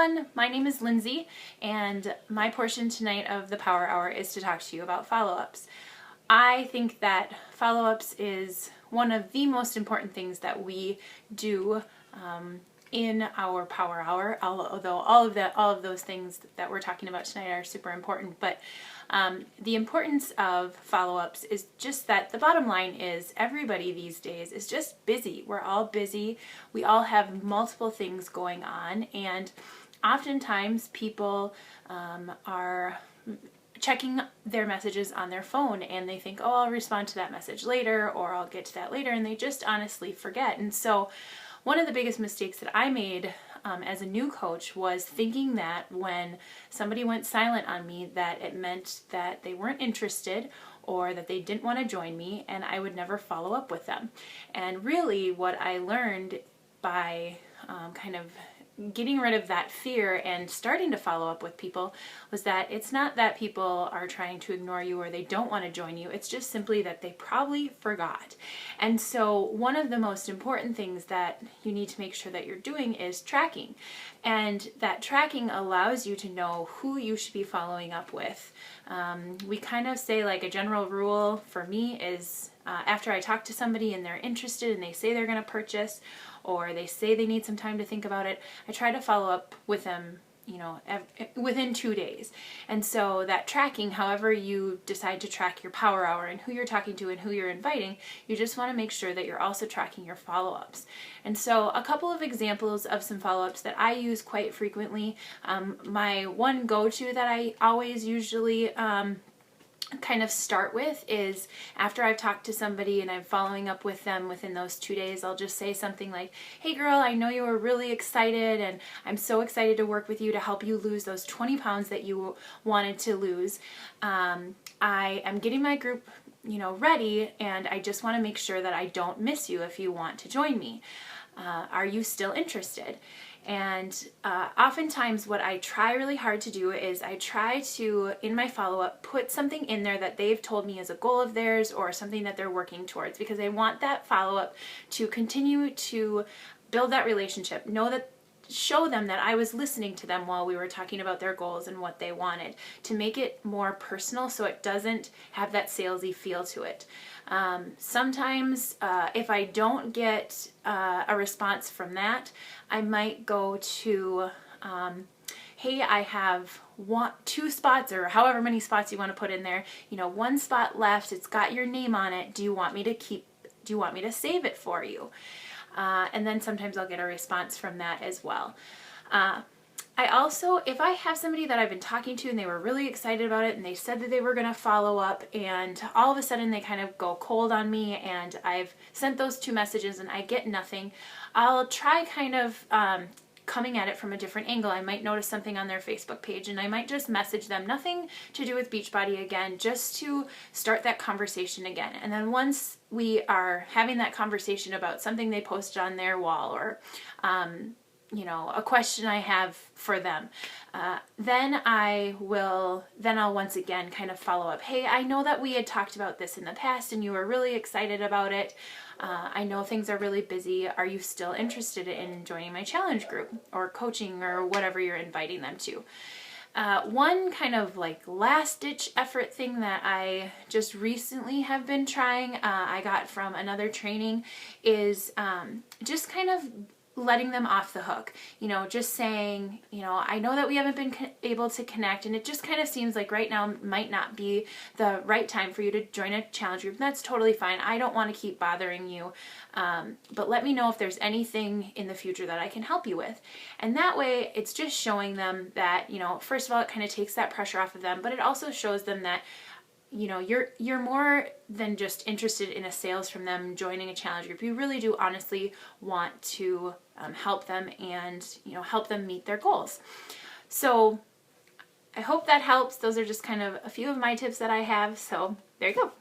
everyone, my name is Lindsay, and my portion tonight of the Power Hour is to talk to you about follow-ups. I think that follow-ups is one of the most important things that we do in our Power Hour, although all of those things that we're talking about tonight are super important. But the importance of follow-ups is just that the bottom line is everybody these days is just busy. We're all busy. We all have multiple things going on, and oftentimes people are checking their messages on their phone and they think, oh, I'll respond to that message later, or I'll get to that later, and they just honestly forget. And so one of the biggest mistakes that I made as a new coach was thinking that when somebody went silent on me, that it meant that they weren't interested or that they didn't want to join me, and I would never follow up with them. And really what I learned by kind of getting rid of that fear and starting to follow up with people was that it's not that people are trying to ignore you or they don't want to join you. It's just simply that they probably forgot. And so one of the most important things that you need to make sure that you're doing is tracking. And that tracking allows you to know who you should be following up with. We kind of say, like, a general rule for me is after I talk to somebody and they're interested and they say they're going to purchase, or they say they need some time to think about it, I try to follow up with them, within 2 days. And so that tracking, however you decide to track your Power Hour and who you're talking to and who you're inviting, you just want to make sure that you're also tracking your follow-ups. And so a couple of examples of some follow-ups that I use quite frequently. My one go-to that I always usually kind of start with is after I've talked to somebody and I'm following up with them within those 2 days, I'll just say something like, hey girl, I know you were really excited and I'm so excited to work with you to help you lose those 20 pounds that you wanted to lose. I am getting my group ready, and I just want to make sure that I don't miss you if you want to join me. Are you still interested? And oftentimes what I try really hard to do is I try to, in my follow-up, put something in there that they've told me is a goal of theirs or something that they're working towards, because I want that follow-up to continue to build that relationship. Show them that I was listening to them while we were talking about their goals and what they wanted, to make it more personal so it doesn't have that salesy feel to it. Sometimes if I don't get a response from that, I might go to, hey, I have 2 spots, or however many spots you want to put in there, 1 spot left, it's got your name on it, do you want me to save it for you? And then sometimes I'll get a response from that as well. I also, if I have somebody that I've been talking to and they were really excited about it and they said that they were going to follow up, and all of a sudden they kind of go cold on me and I've sent those 2 messages and I get nothing, I'll try kind of coming at it from a different angle. I might notice something on their Facebook page and I might just message them, nothing to do with Beachbody again, just to start that conversation again. And then once we are having that conversation about something they posted on their wall, or a question I have for them, then I'll once again kind of follow up. Hey, I know that we had talked about this in the past and you were really excited about it. I know things are really busy. Are you still interested in joining my challenge group or coaching or whatever you're inviting them to? One kind of like last ditch effort thing that I just recently have been trying, I got from another training, is just kind of letting them off the hook, just saying, I know that we haven't been able to connect, and it just kind of seems like right now might not be the right time for you to join a challenge group. That's totally fine. I don't want to keep bothering you, but let me know if there's anything in the future that I can help you with. And that way it's just showing them that, first of all, it kind of takes that pressure off of them, but it also shows them that you're more than just interested in a sales from them joining a challenge group. You really do honestly want to help them and help them meet their goals. So I hope that helps. Those are just kind of a few of my tips that I have. So there you go.